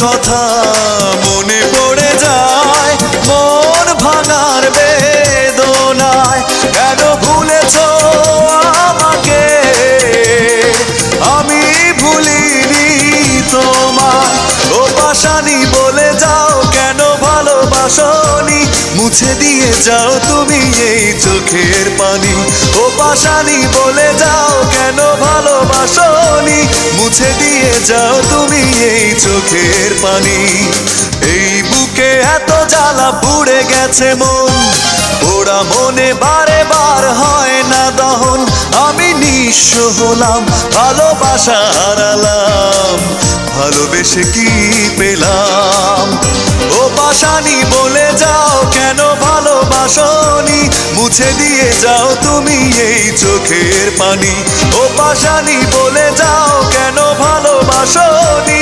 কথা মনে পড়ে যায় মন ভাঙার বেদনায়। কেন ভুলেছো আমাকে, আমি ভুলিনি তোমায়। ও পাশানি বলে যাও কেন ভালোবাসনি, মুছে দিয়ে যাও তুমি এই চোখের পানি। ও পাশানি বলে যাও কেন ভালোবাসনি, মুছে দিয়ে যাও তুমি এই চোখের পানি। এই বুকে এত জ্বালা পুড়ে গেছে মন, পোড়া মনে বারে বার হয় না দহন। আমি নিঃস্ব হলাম, ভালোবাসা হারালাম, ভালোবেসে কি পেলাম। ও পাশানি বলে যাও কেন ভালোবাসনি, মুছে দিয়ে যাও তুমি এই চোখের পানি। ও পাশানি বলে যাও কেন ভালোবাসনি,